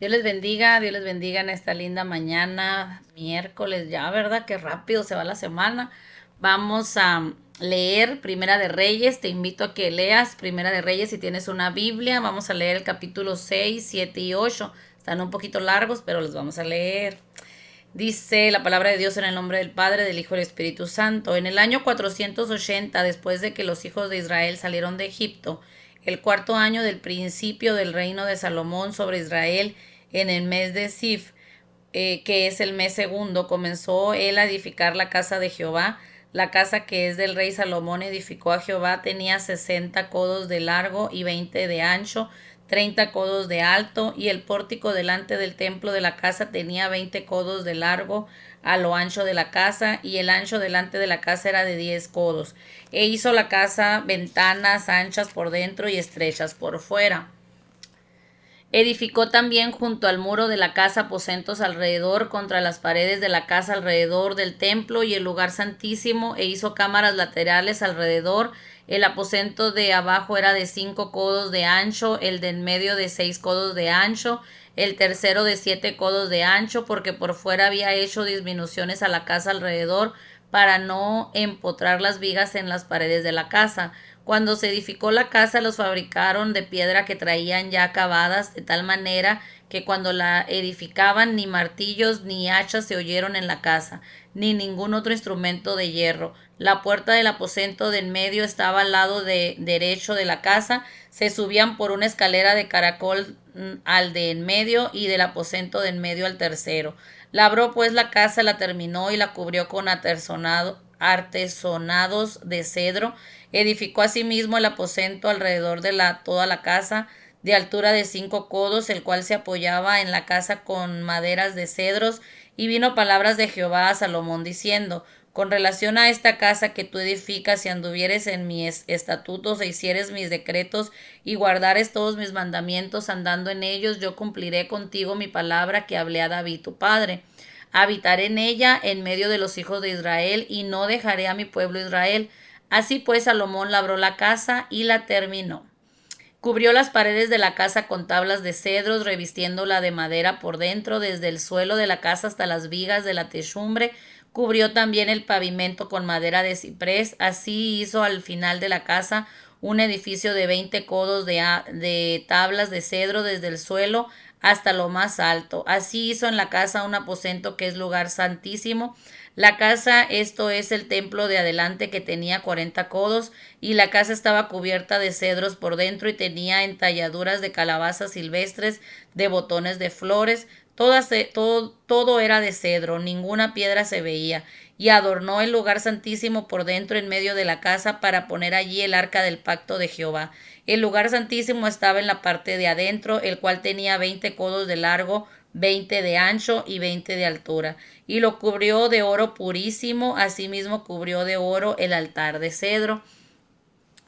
Dios les bendiga en esta linda mañana, miércoles ya, ¿verdad? Qué rápido se va la semana. Vamos a leer Primera de Reyes. Te invito a que leas Primera de Reyes si tienes una Biblia. Vamos a leer el capítulo 6, 7 y 8. Están un poquito largos, pero los vamos a leer. Dice la palabra de Dios en el nombre del Padre, del Hijo y del Espíritu Santo. En el año 480, después de que los hijos de Israel salieron de Egipto, el cuarto año del principio del reino de Salomón sobre Israel, en el mes de Sif, que es el mes segundo, comenzó él a edificar la casa de Jehová. La casa que es del rey Salomón edificó a Jehová tenía 60 codos de largo y 20 de ancho, 30 codos de alto, y el pórtico delante del templo de la casa tenía 20 codos de largo a lo ancho de la casa, y el ancho delante de la casa era de 10 codos. E hizo la casa ventanas anchas por dentro y estrechas por fuera. Edificó también junto al muro de la casa aposentos alrededor, contra las paredes de la casa alrededor del templo y el lugar santísimo, e hizo cámaras laterales alrededor. El aposento de abajo era de 5 codos de ancho, el de en medio de 6 codos de ancho, el tercero de 7 codos de ancho, porque por fuera había hecho disminuciones a la casa alrededor, para no empotrar las vigas en las paredes de la casa. Cuando se edificó la casa, los fabricaron de piedra que traían ya acabadas, de tal manera que cuando la edificaban ni martillos ni hachas se oyeron en la casa, ni ningún otro instrumento de hierro. La puerta del aposento de en medio estaba al lado derecho de la casa. Se subían por una escalera de caracol al de en medio, y del aposento de en medio al tercero. Labró pues la casa, la terminó y la cubrió con artesonados de cedro. Edificó asimismo el aposento alrededor de toda la casa, de altura de 5 codos, el cual se apoyaba en la casa con maderas de cedros. Y vino palabras de Jehová a Salomón diciendo: con relación a esta casa que tú edificas, si anduvieres en mis estatutos e hicieres mis decretos y guardares todos mis mandamientos andando en ellos, yo cumpliré contigo mi palabra que hablé a David tu padre. Habitaré en ella en medio de los hijos de Israel, y no dejaré a mi pueblo Israel. Así pues Salomón labró la casa y la terminó. Cubrió las paredes de la casa con tablas de cedros, revistiéndola de madera por dentro, desde el suelo de la casa hasta las vigas de la techumbre. Cubrió también el pavimento con madera de ciprés. Así hizo al final de la casa un edificio de 20 codos de tablas de cedro desde el suelo hasta lo más alto. Así hizo en la casa un aposento que es lugar santísimo. La casa, esto es el templo de adelante, que tenía 40 codos, y la casa estaba cubierta de cedros por dentro y tenía entalladuras de calabazas silvestres, de botones de flores. Todo era de cedro, ninguna piedra se veía. Y adornó el lugar santísimo por dentro en medio de la casa, para poner allí el arca del pacto de Jehová. El lugar santísimo estaba en la parte de adentro, el cual tenía 20 codos de largo, 20 de ancho y 20 de altura. Y lo cubrió de oro purísimo. Asimismo cubrió de oro el altar de cedro.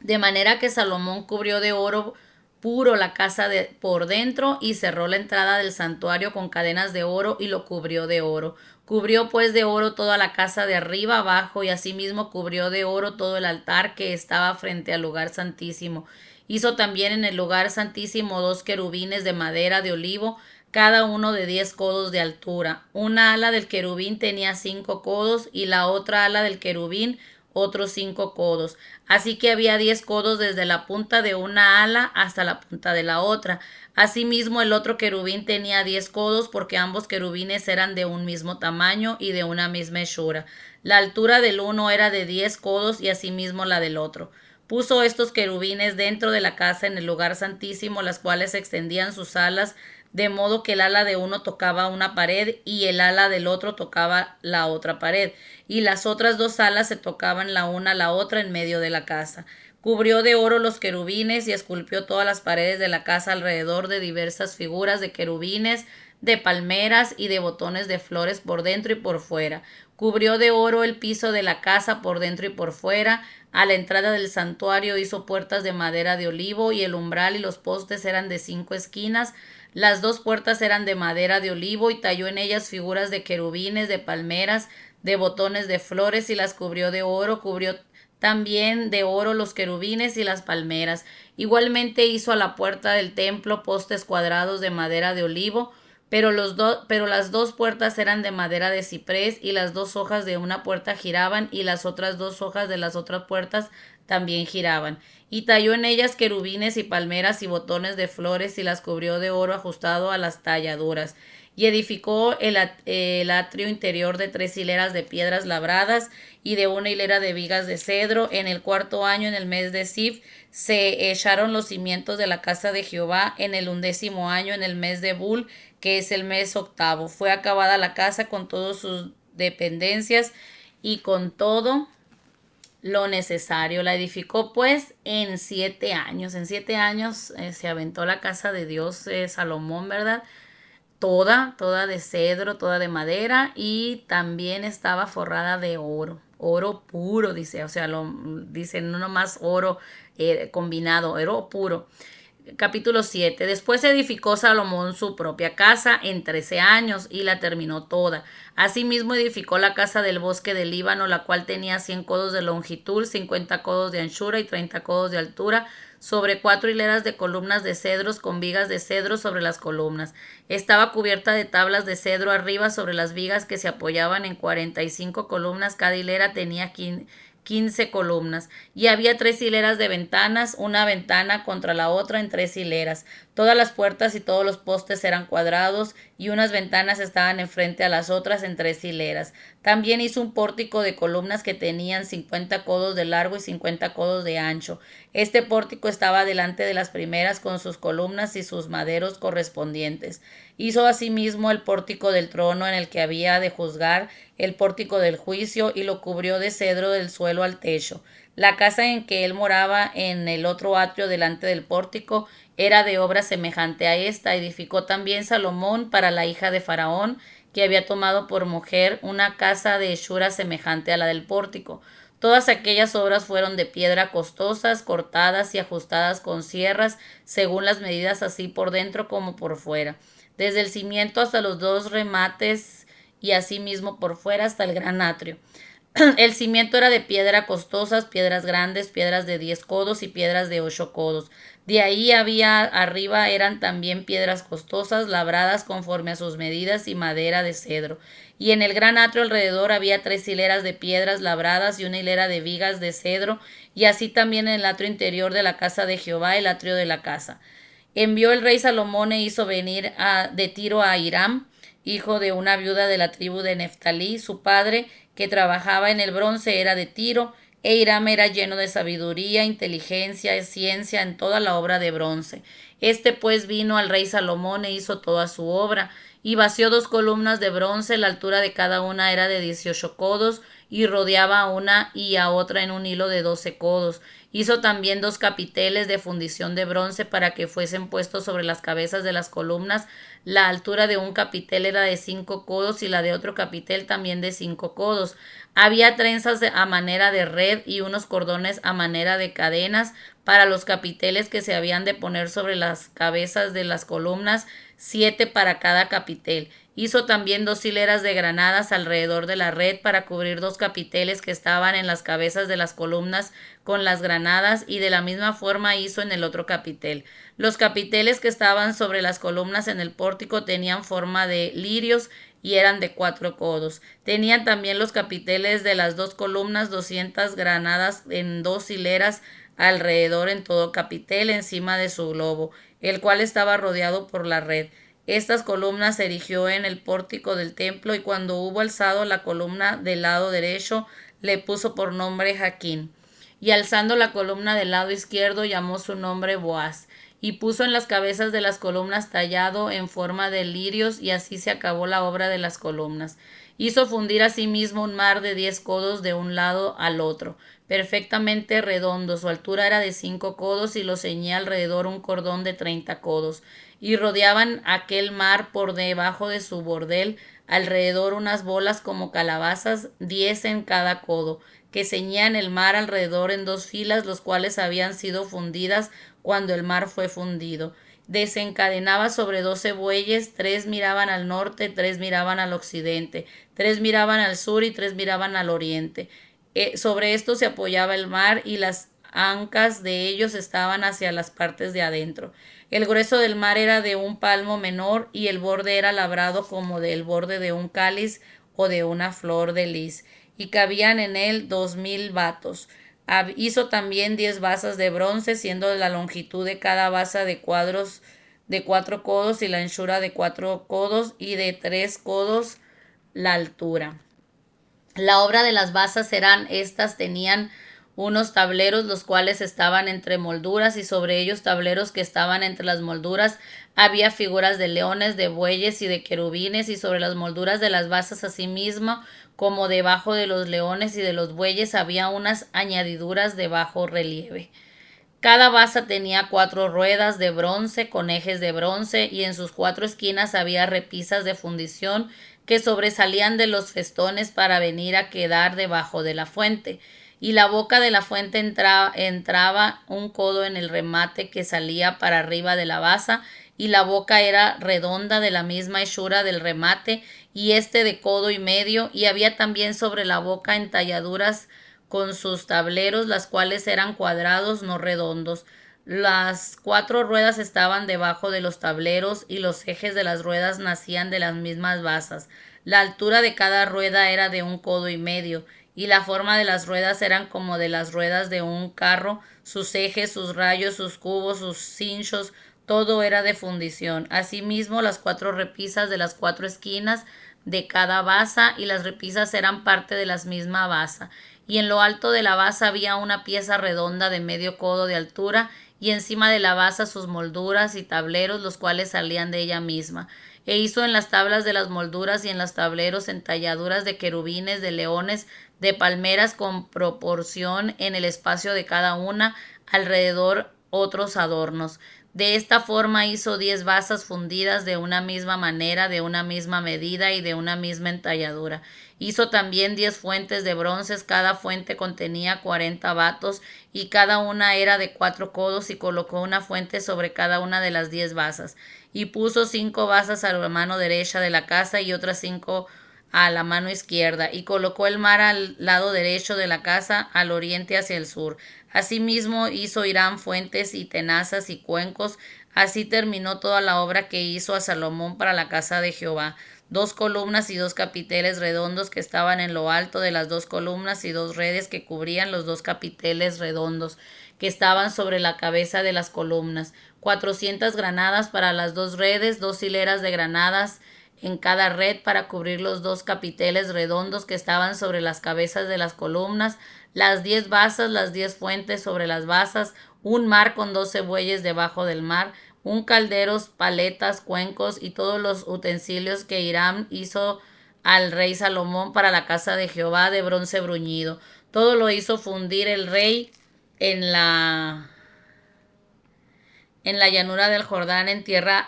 De manera que Salomón cubrió de oro puro la casa por dentro, y cerró la entrada del santuario con cadenas de oro, y lo cubrió de oro. Cubrió pues de oro toda la casa de arriba abajo, y asimismo cubrió de oro todo el altar que estaba frente al lugar santísimo. Hizo también en el lugar santísimo 2 querubines de madera de olivo, cada uno de 10 codos de altura. Una ala del querubín tenía 5 codos, y la otra ala del querubín otros 5 codos. Así que había 10 codos desde la punta de una ala hasta la punta de la otra. Asimismo el otro querubín tenía 10 codos, porque ambos querubines eran de un mismo tamaño y de una misma hechura. La altura del uno era de 10 codos, y asimismo la del otro. Puso estos querubines dentro de la casa en el lugar santísimo, las cuales extendían sus alas, de modo que el ala de uno tocaba una pared y el ala del otro tocaba la otra pared, y las otras dos alas se tocaban la una a la otra en medio de la casa. Cubrió de oro los querubines y esculpió todas las paredes de la casa alrededor de diversas figuras de querubines, de palmeras y de botones de flores por dentro y por fuera. Cubrió de oro el piso de la casa por dentro y por fuera. A la entrada del santuario hizo puertas de madera de olivo, y el umbral y los postes eran de 5 esquinas. Las 2 puertas eran de madera de olivo, y talló en ellas figuras de querubines, de palmeras, de botones de flores, y las cubrió de oro. Cubrió también de oro los querubines y las palmeras. Igualmente hizo a la puerta del templo postes cuadrados de madera de olivo. pero las dos puertas eran de madera de ciprés, y las dos hojas de una puerta giraban, y las otras dos hojas de las otras puertas también giraban. Y talló en ellas querubines y palmeras y botones de flores, y las cubrió de oro ajustado a las talladuras. Y edificó el atrio interior de 3 hileras de piedras labradas y de 1 hilera de vigas de cedro. En el cuarto año, en el mes de Sif, se echaron los cimientos de la casa de Jehová. En el 11º año, en el mes de Bul, que es el mes octavo, fue acabada la casa con todas sus dependencias y con todo lo necesario. La edificó pues en 7 años. En 7 años se aventó la casa de Dios, Salomón, ¿verdad? Toda de cedro, toda de madera, y también estaba forrada de oro. Oro puro, dice, o sea, dice no nomás oro combinado, oro puro. Capítulo 7. Después edificó Salomón su propia casa en 13 años y la terminó toda. Asimismo edificó la casa del bosque del Líbano, la cual tenía 100 codos de longitud, 50 codos de anchura y 30 codos de altura, sobre 4 hileras de columnas de cedros con vigas de cedro sobre las columnas. Estaba cubierta de tablas de cedro arriba sobre las vigas, que se apoyaban en 45 columnas. Cada hilera tenía 15 columnas, y había 3 hileras de ventanas, una ventana contra la otra en 3 hileras. Todas las puertas y todos los postes eran cuadrados, y unas ventanas estaban enfrente a las otras en 3 hileras. También hizo un pórtico de columnas que tenían 50 codos de largo y 50 codos de ancho. Este pórtico estaba delante de las primeras, con sus columnas y sus maderos correspondientes. Hizo asimismo el pórtico del trono, en el que había de juzgar, el pórtico del juicio, y lo cubrió de cedro del suelo al techo. La casa en que él moraba, en el otro atrio delante del pórtico, era de obra semejante a esta. Edificó también Salomón para la hija de Faraón, que había tomado por mujer, una casa de hechura semejante a la del pórtico. Todas aquellas obras fueron de piedra costosas, cortadas y ajustadas con sierras, según las medidas, así por dentro como por fuera, desde el cimiento hasta los dos remates, y asimismo por fuera hasta el gran atrio. El cimiento era de piedra costosas, piedras grandes, piedras de 10 codos y piedras de 8 codos. De ahí había arriba eran también piedras costosas, labradas conforme a sus medidas, y madera de cedro. Y en el gran atrio alrededor había 3 hileras de piedras labradas y 1 hilera de vigas de cedro, y así también en el atrio interior de la casa de Jehová, el atrio de la casa. Envió el rey Salomón e hizo venir de Tiro a Hiram, hijo de una viuda de la tribu de Neftalí. Su padre, que trabajaba en el bronce, era de Tiro, e Hiram era lleno de sabiduría, inteligencia y ciencia en toda la obra de bronce. Este pues vino al rey Salomón e hizo toda su obra, y vació 2 columnas de bronce. La altura de cada una era de 18 codos, y rodeaba a una y a otra en un hilo de 12 codos. Hizo también 2 capiteles de fundición de bronce, para que fuesen puestos sobre las cabezas de las columnas. La altura de un capitel era de 5 codos, y la de otro capitel también de 5 codos. Había trenzas a manera de red y unos cordones a manera de cadenas para los capiteles que se habían de poner sobre las cabezas de las columnas, 7 para cada capitel. Hizo también 2 hileras de granadas alrededor de la red, para cubrir 2 capiteles que estaban en las cabezas de las columnas con las granadas, y de la misma forma hizo en el otro capitel. Los capiteles que estaban sobre las columnas en el pórtico tenían forma de lirios, y eran de 4 codos. Tenían también los capiteles de las 2 columnas 200 granadas en 2 hileras alrededor en todo capitel, encima de su globo, el cual estaba rodeado por la red. Estas columnas se erigió en el pórtico del templo, y cuando hubo alzado la columna del lado derecho, le puso por nombre Jaquín. Y alzando la columna del lado izquierdo, llamó su nombre Boaz. Y puso en las cabezas de las columnas tallado en forma de lirios, y así se acabó la obra de las columnas. Hizo fundir asimismo un mar de 10 codos de un lado al otro, perfectamente redondo. Su altura era de 5 codos, y lo ceñía alrededor un cordón de 30 codos. Y rodeaban aquel mar por debajo de su bordel alrededor unas bolas como calabazas, 10 en cada codo, que ceñían el mar alrededor en 2 filas, los cuales habían sido fundidas cuando el mar fue fundido. Desencadenaba sobre 12 bueyes, 3 miraban al norte, 3 miraban al occidente, 3 miraban al sur y 3 miraban al oriente. Sobre esto se apoyaba el mar, y las ancas de ellos estaban hacia las partes de adentro. El grueso del mar era de un palmo menor y el borde era labrado como del borde de un cáliz o de una flor de lis, y cabían en él 2000 batos. Hizo también 10 basas de bronce, siendo la longitud de cada basa de 4 codos y la anchura de 4 codos y de 3 codos la altura. La obra de las basas eran estas, tenían unos tableros los cuales estaban entre molduras, y sobre ellos tableros que estaban entre las molduras había figuras de leones, de bueyes y de querubines, y sobre las molduras de las basas asimismo, como debajo de los leones y de los bueyes, había unas añadiduras de bajo relieve. Cada basa tenía 4 ruedas de bronce con ejes de bronce, y en sus 4 esquinas había repisas de fundición que sobresalían de los festones para venir a quedar debajo de la fuente. Y la boca de la fuente entraba un codo en el remate que salía para arriba de la basa, y la boca era redonda de la misma hechura del remate, y de codo y medio, y había también sobre la boca entalladuras con sus tableros, las cuales eran cuadrados, no redondos. Las 4 ruedas estaban debajo de los tableros, y los ejes de las ruedas nacían de las mismas basas. La altura de cada rueda era de un codo y medio, y la forma de las ruedas eran como de las ruedas de un carro, sus ejes, sus rayos, sus cubos, sus cinchos, todo era de fundición. Asimismo, las 4 repisas de las 4 esquinas de cada basa, y las repisas eran parte de la misma basa. Y en lo alto de la basa había una pieza redonda de medio codo de altura, y encima de la basa sus molduras y tableros, los cuales salían de ella misma. E hizo en las tablas de las molduras y en los tableros entalladuras de querubines, de leones, de palmeras, con proporción en el espacio de cada una, alrededor otros adornos. De esta forma hizo 10 basas fundidas de una misma manera, de una misma medida y de una misma entalladura. Hizo también 10 fuentes de bronces, cada fuente contenía 40 batos, y cada una era de 4 codos, y colocó una fuente sobre cada una de las 10 basas. Y puso 5 basas a la mano derecha de la casa y otras 5 a la mano izquierda, y colocó el mar al lado derecho de la casa, al oriente hacia el sur. Asimismo hizo Hiram fuentes y tenazas y cuencos. Así terminó toda la obra que hizo a Salomón para la casa de Jehová: 2 columnas y 2 capiteles redondos que estaban en lo alto de las 2 columnas, y 2 redes que cubrían los 2 capiteles redondos que estaban sobre la cabeza de las columnas, 400 granadas para las 2 redes, 2 hileras de granadas en cada red para cubrir los 2 capiteles redondos que estaban sobre las cabezas de las columnas, las 10 basas, las 10 fuentes sobre las basas, un mar con 12 bueyes debajo del mar, un calderos, paletas, cuencos y todos los utensilios que Hiram hizo al rey Salomón para la casa de Jehová de bronce bruñido. Todo lo hizo fundir el rey en la llanura del Jordán, en tierra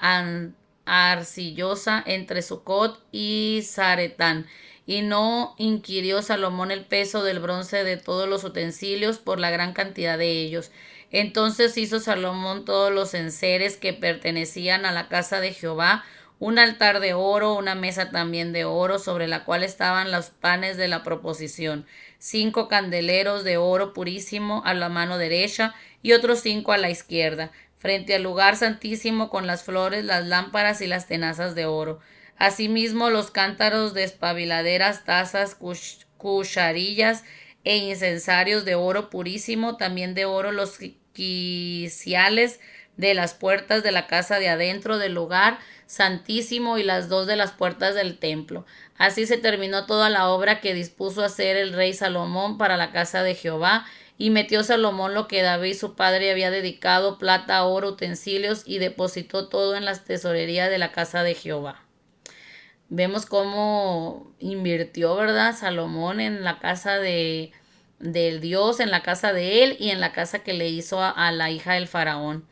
arcillosa, entre Sucot y Zaretán. Y no inquirió Salomón el peso del bronce de todos los utensilios, por la gran cantidad de ellos. Entonces hizo Salomón todos los enseres que pertenecían a la casa de Jehová: un altar de oro, una mesa también de oro, sobre la cual estaban los panes de la proposición, 5 candeleros de oro purísimo a la mano derecha, y otros 5 a la izquierda, frente al lugar santísimo, con las flores, las lámparas y las tenazas de oro. Asimismo los cántaros, despabiladeras, tazas, cucharillas e incensarios de oro purísimo, también de oro los quiciales de las puertas de la casa de adentro del lugar santísimo, y las 2 de las puertas del templo. Así se terminó toda la obra que dispuso hacer el rey Salomón para la casa de Jehová. Y metió Salomón lo que David su padre había dedicado, plata, oro, utensilios, y depositó todo en la tesorería de la casa de Jehová. Vemos cómo invirtió, ¿verdad?, Salomón en la casa del Dios, en la casa de él y en la casa que le hizo a la hija del faraón.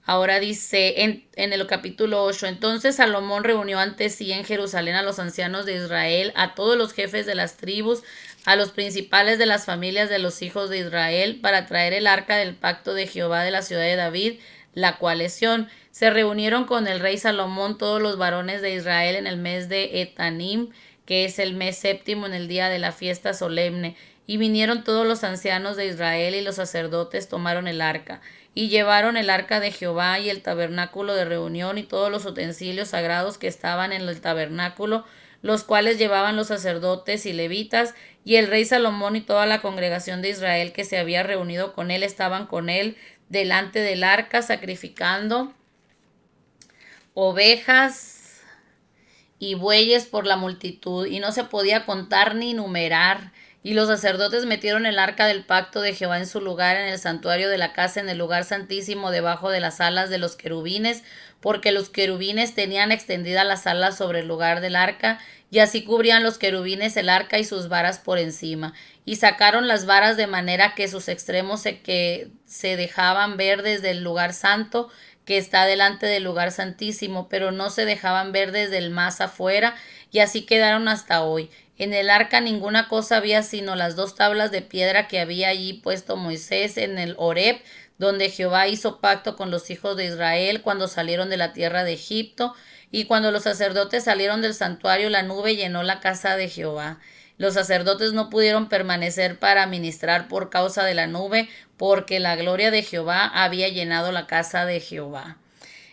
Ahora dice en el capítulo 8, entonces Salomón reunió ante sí en Jerusalén a los ancianos de Israel, a todos los jefes de las tribus, a los principales de las familias de los hijos de Israel, para traer el arca del pacto de Jehová de la ciudad de David, la cual es Sión. Se reunieron con el rey Salomón todos los varones de Israel en el mes de Etanim, que es el mes séptimo, en el día de la fiesta solemne. Y vinieron todos los ancianos de Israel y los sacerdotes tomaron el arca, y llevaron el arca de Jehová y el tabernáculo de reunión y todos los utensilios sagrados que estaban en el tabernáculo, los cuales llevaban los sacerdotes y levitas, y el rey Salomón y toda la congregación de Israel que se había reunido con él estaban con él delante del arca, sacrificando ovejas y bueyes por la multitud, y no se podía contar ni numerar. Y los sacerdotes metieron el arca del pacto de Jehová en su lugar en el santuario de la casa, en el lugar santísimo, debajo de las alas de los querubines, porque los querubines tenían extendida las alas sobre el lugar del arca, y así cubrían los querubines el arca y sus varas por encima. Y sacaron las varas de manera que sus extremos se dejaban ver desde el lugar santo, que está delante del lugar santísimo, pero no se dejaban ver desde el más afuera, y así quedaron hasta hoy. En el arca ninguna cosa había sino las 2 tablas de piedra que había allí puesto Moisés en el Horeb, donde Jehová hizo pacto con los hijos de Israel cuando salieron de la tierra de Egipto, y cuando los sacerdotes salieron del santuario, la nube llenó la casa de Jehová. Los sacerdotes no pudieron permanecer para ministrar por causa de la nube, porque la gloria de Jehová había llenado la casa de Jehová.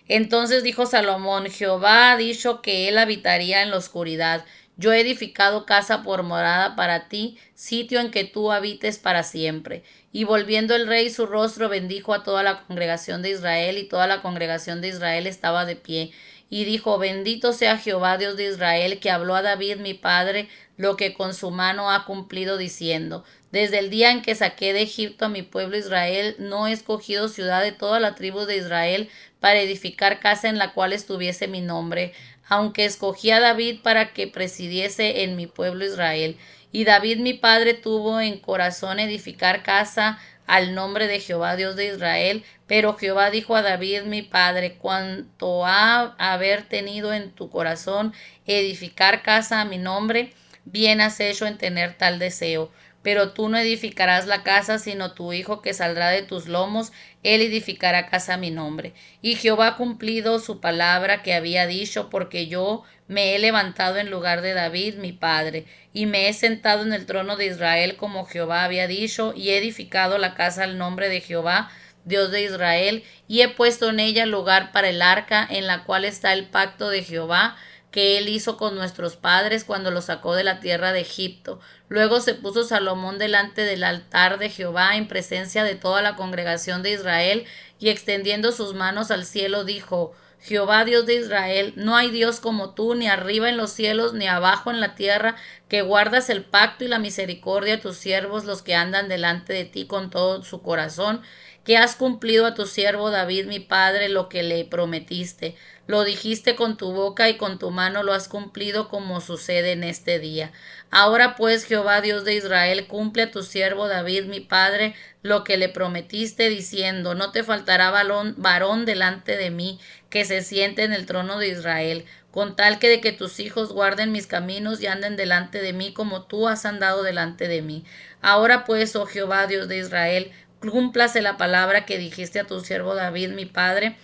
Entonces dijo Salomón: Jehová ha dicho que él habitaría en la oscuridad. Yo he edificado casa por morada para ti, sitio en que tú habites para siempre. Y volviendo el rey su rostro, bendijo a toda la congregación de Israel, y toda la congregación de Israel estaba de pie. Y dijo: Bendito sea Jehová, Dios de Israel, que habló a David mi padre lo que con su mano ha cumplido, diciendo: Desde el día en que saqué de Egipto a mi pueblo Israel, no he escogido ciudad de toda la tribu de Israel para edificar casa en la cual estuviese mi nombre, aunque escogí a David para que presidiese en mi pueblo Israel. Y David mi padre tuvo en corazón edificar casa al nombre de Jehová Dios de Israel, pero Jehová dijo a David mi padre: cuanto a haber tenido en tu corazón edificar casa a mi nombre, bien has hecho en tener tal deseo. Pero tú no edificarás la casa, sino tu hijo que saldrá de tus lomos, él edificará casa a mi nombre. Y Jehová ha cumplido su palabra que había dicho, porque yo me he levantado en lugar de David mi padre, y me he sentado en el trono de Israel como Jehová había dicho, y he edificado la casa al nombre de Jehová, Dios de Israel, y he puesto en ella lugar para el arca, en la cual está el pacto de Jehová, que él hizo con nuestros padres cuando los sacó de la tierra de Egipto. Luego se puso Salomón delante del altar de Jehová en presencia de toda la congregación de Israel, y extendiendo sus manos al cielo dijo: Jehová Dios de Israel, no hay Dios como tú, ni arriba en los cielos, ni abajo en la tierra, que guardas el pacto y la misericordia a tus siervos, los que andan delante de ti con todo su corazón, que has cumplido a tu siervo David mi padre lo que le prometiste. Lo dijiste con tu boca y con tu mano lo has cumplido, como sucede en este día. Ahora pues, Jehová Dios de Israel, cumple a tu siervo David mi padre lo que le prometiste, diciendo: no te faltará varón delante de mí, que se siente en el trono de Israel, con tal que de que tus hijos guarden mis caminos y anden delante de mí como tú has andado delante de mí. Ahora pues, oh Jehová Dios de Israel, cúmplase la palabra que dijiste a tu siervo David mi padre.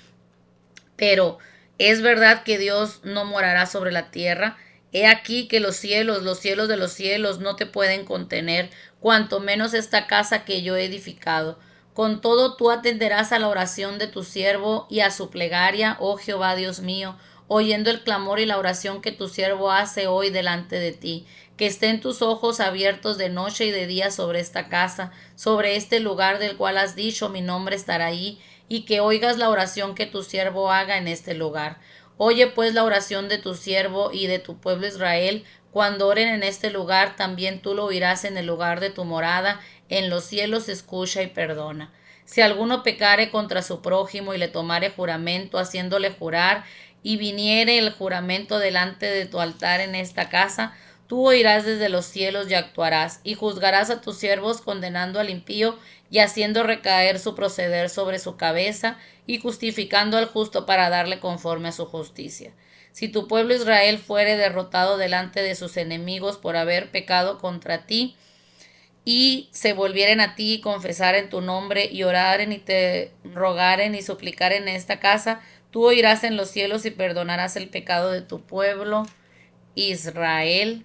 Pero es verdad que Dios no morará sobre la tierra. He aquí que los cielos de los cielos no te pueden contener, cuanto menos esta casa que yo he edificado. Con todo tú atenderás a la oración de tu siervo y a su plegaria, oh Jehová Dios mío, oyendo el clamor y la oración que tu siervo hace hoy delante de ti. Que estén tus ojos abiertos de noche y de día sobre esta casa, sobre este lugar del cual has dicho mi nombre estará ahí, y que oigas la oración que tu siervo haga en este lugar. Oye pues la oración de tu siervo y de tu pueblo Israel, cuando oren en este lugar, también tú lo oirás en el lugar de tu morada, en los cielos escucha y perdona. Si alguno pecare contra su prójimo y le tomare juramento, haciéndole jurar, y viniere el juramento delante de tu altar en esta casa, tú oirás desde los cielos y actuarás, y juzgarás a tus siervos condenando al impío y haciendo recaer su proceder sobre su cabeza, y justificando al justo para darle conforme a su justicia. Si tu pueblo Israel fuere derrotado delante de sus enemigos por haber pecado contra ti, y se volvieren a ti y confesaren tu nombre y oraren y te rogaren y suplicaren en esta casa, tú oirás en los cielos y perdonarás el pecado de tu pueblo Israel,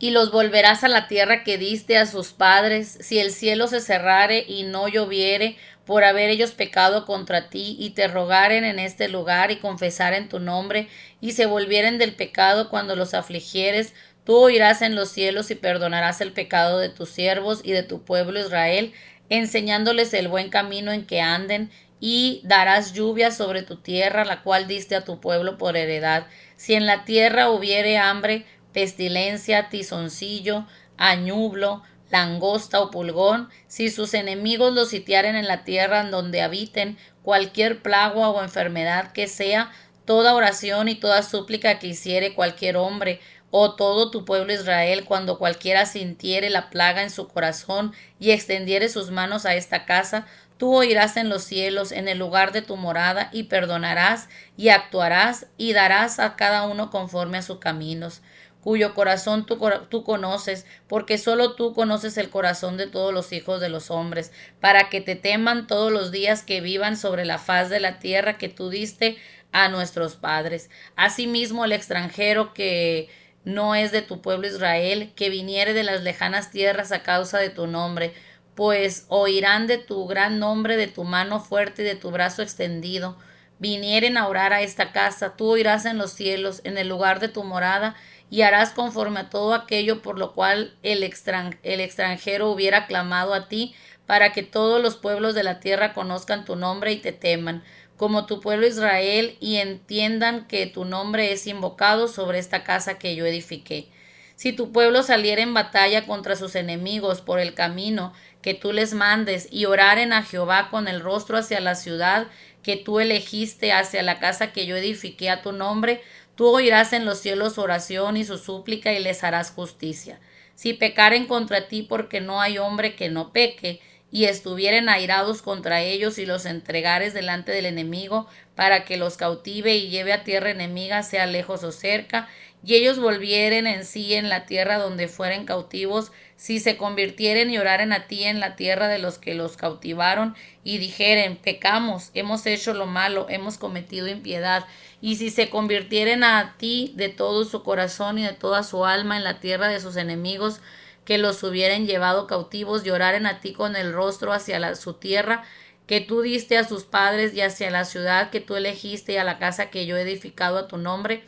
y los volverás a la tierra que diste a sus padres, si el cielo se cerrare y no lloviere, por haber ellos pecado contra ti, y te rogaren en este lugar y confesaren tu nombre, y se volvieren del pecado cuando los afligieres, tú oirás en los cielos y perdonarás el pecado de tus siervos y de tu pueblo Israel, enseñándoles el buen camino en que anden, y darás lluvia sobre tu tierra, la cual diste a tu pueblo por heredad. Si en la tierra hubiere hambre, pestilencia, tizoncillo, añublo, langosta o pulgón, si sus enemigos los sitiaren en la tierra en donde habiten, cualquier plaga o enfermedad que sea, toda oración y toda súplica que hiciere cualquier hombre, o todo tu pueblo Israel, cuando cualquiera sintiere la plaga en su corazón y extendiere sus manos a esta casa, tú oirás en los cielos, en el lugar de tu morada, y perdonarás, y actuarás, y darás a cada uno conforme a sus caminos, cuyo corazón tú conoces, porque solo tú conoces el corazón de todos los hijos de los hombres, para que te teman todos los días que vivan sobre la faz de la tierra que tú diste a nuestros padres. Asimismo, el extranjero que no es de tu pueblo Israel, que viniere de las lejanas tierras a causa de tu nombre, pues oirán de tu gran nombre, de tu mano fuerte y de tu brazo extendido, vinieren a orar a esta casa, tú oirás en los cielos, en el lugar de tu morada, y harás conforme a todo aquello por lo cual el extranjero hubiera clamado a ti, para que todos los pueblos de la tierra conozcan tu nombre y te teman, como tu pueblo Israel, y entiendan que tu nombre es invocado sobre esta casa que yo edifiqué. Si tu pueblo saliera en batalla contra sus enemigos por el camino que tú les mandes, y oraren a Jehová con el rostro hacia la ciudad que tú elegiste, hacia la casa que yo edifiqué a tu nombre, tú oirás en los cielos su oración y su súplica, y les harás justicia. Si pecaren contra ti, porque no hay hombre que no peque, y estuvieren airados contra ellos, y los entregares delante del enemigo, para que los cautive y lleve a tierra enemiga, sea lejos o cerca, y ellos volvieren en sí en la tierra donde fueren cautivos, si se convirtieren y oraren a ti en la tierra de los que los cautivaron, y dijeren, pecamos, hemos hecho lo malo, hemos cometido impiedad, y si se convirtieren a ti de todo su corazón y de toda su alma en la tierra de sus enemigos, que los hubieren llevado cautivos, y oraren a ti con el rostro hacia su tierra, que tú diste a sus padres, y hacia la ciudad que tú elegiste, y a la casa que yo he edificado a tu nombre,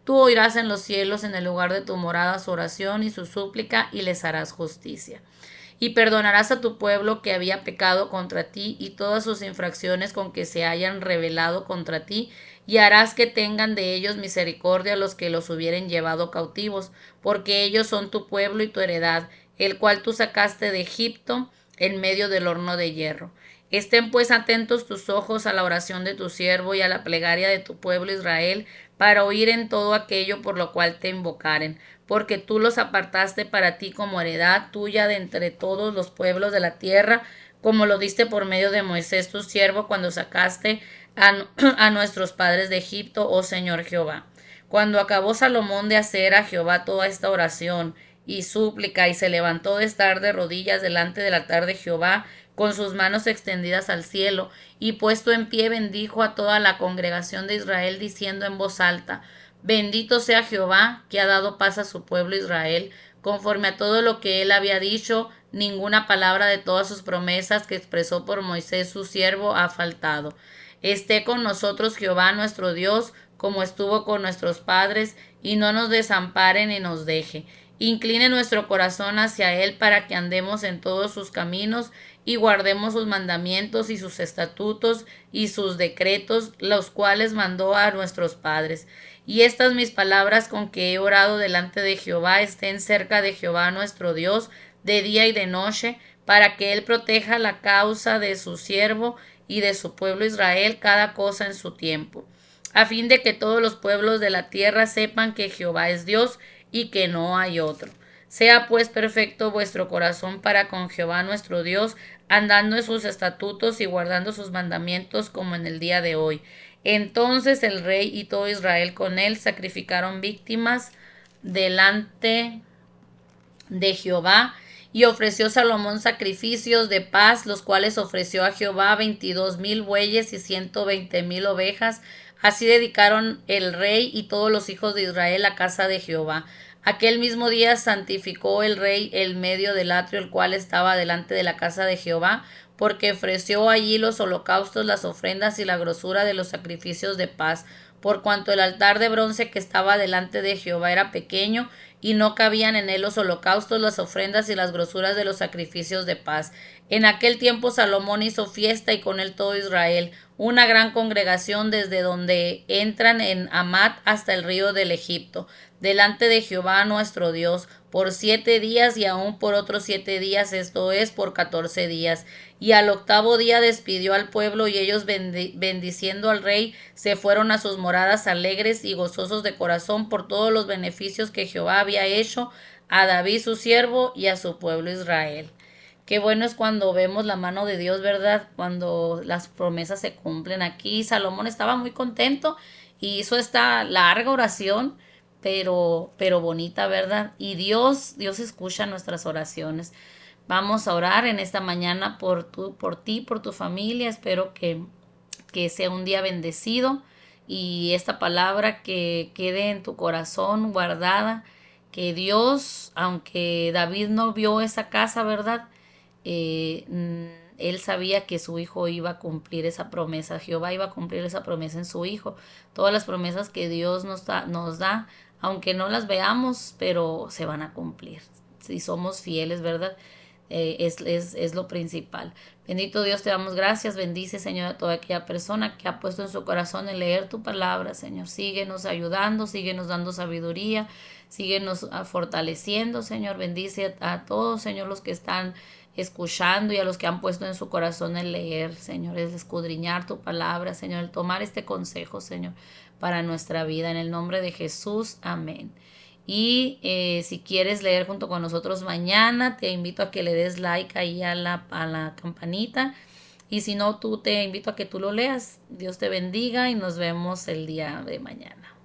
tú oirás en los cielos, en el lugar de tu morada, su oración y su súplica, y les harás justicia. Y perdonarás a tu pueblo que había pecado contra ti, y todas sus infracciones con que se hayan rebelado contra ti, y harás que tengan de ellos misericordia los que los hubieren llevado cautivos, porque ellos son tu pueblo y tu heredad, el cual tú sacaste de Egipto en medio del horno de hierro. Estén pues atentos tus ojos a la oración de tu siervo y a la plegaria de tu pueblo Israel, para oír en todo aquello por lo cual te invocaren, porque tú los apartaste para ti como heredad tuya de entre todos los pueblos de la tierra, como lo diste por medio de Moisés tu siervo cuando sacaste a nuestros padres de Egipto, oh Señor Jehová. Cuando acabó Salomón de hacer a Jehová toda esta oración y súplica, y se levantó de estar de rodillas delante del altar de Jehová, con sus manos extendidas al cielo, y puesto en pie bendijo a toda la congregación de Israel, diciendo en voz alta, bendito sea Jehová, que ha dado paz a su pueblo Israel, conforme a todo lo que él había dicho, ninguna palabra de todas sus promesas que expresó por Moisés su siervo ha faltado. Esté con nosotros Jehová nuestro Dios, como estuvo con nuestros padres, y no nos desampare ni nos deje. Incline nuestro corazón hacia él, para que andemos en todos sus caminos y guardemos sus mandamientos y sus estatutos y sus decretos, los cuales mandó a nuestros padres. Y estas mis palabras con que he orado delante de Jehová estén cerca de Jehová nuestro Dios de día y de noche, para que él proteja la causa de su siervo y de su pueblo Israel, cada cosa en su tiempo, a fin de que todos los pueblos de la tierra sepan que Jehová es Dios y que no hay otro. Sea pues perfecto vuestro corazón para con Jehová nuestro Dios, andando en sus estatutos y guardando sus mandamientos, como en el día de hoy. Entonces el rey y todo Israel con él sacrificaron víctimas delante de Jehová, y ofreció Salomón sacrificios de paz, los cuales ofreció a Jehová 22,000 bueyes y 120,000 ovejas. Así dedicaron el rey y todos los hijos de Israel a casa de Jehová. Aquel mismo día santificó el rey el medio del atrio, el cual estaba delante de la casa de Jehová, porque ofreció allí los holocaustos, las ofrendas y la grosura de los sacrificios de paz, por cuanto el altar de bronce que estaba delante de Jehová era pequeño, y no cabían en él los holocaustos, las ofrendas y las grosuras de los sacrificios de paz. En aquel tiempo Salomón hizo fiesta y con él todo Israel, una gran congregación desde donde entran en Amat hasta el río del Egipto, delante de Jehová nuestro Dios, por 7 días y aún por otros 7 días, esto es, por 14 días. Y al octavo día despidió al pueblo y ellos bendiciendo al rey se fueron a sus moradas alegres y gozosos de corazón por todos los beneficios que Jehová había hecho a David su siervo y a su pueblo Israel. Qué bueno es cuando vemos la mano de Dios, ¿verdad? Cuando las promesas se cumplen. Aquí Salomón estaba muy contento y hizo esta larga oración, pero bonita, ¿verdad? Y Dios escucha nuestras oraciones. Vamos a orar en esta mañana por ti, por tu familia. Espero que sea un día bendecido y esta palabra que quede en tu corazón guardada. Que Dios, aunque David no vio esa casa, ¿verdad? Él sabía que su hijo iba a cumplir esa promesa, Jehová iba a cumplir esa promesa en su hijo. Todas las promesas que Dios nos da, aunque no las veamos, pero se van a cumplir. Si somos fieles, ¿verdad? Es lo principal. Bendito Dios, te damos gracias. Bendice, Señor, a toda aquella persona que ha puesto en su corazón el leer tu palabra, Señor. Síguenos ayudando, síguenos dando sabiduría, síguenos fortaleciendo, Señor. Bendice a todos, Señor, los que están escuchando y a los que han puesto en su corazón el leer, Señor, el escudriñar tu palabra, Señor, el tomar este consejo, Señor, para nuestra vida. En el nombre de Jesús, amén. Y si quieres leer junto con nosotros mañana, te invito a que le des like ahí a la campanita. Y si no, te invito a que tú lo leas. Dios te bendiga y nos vemos el día de mañana.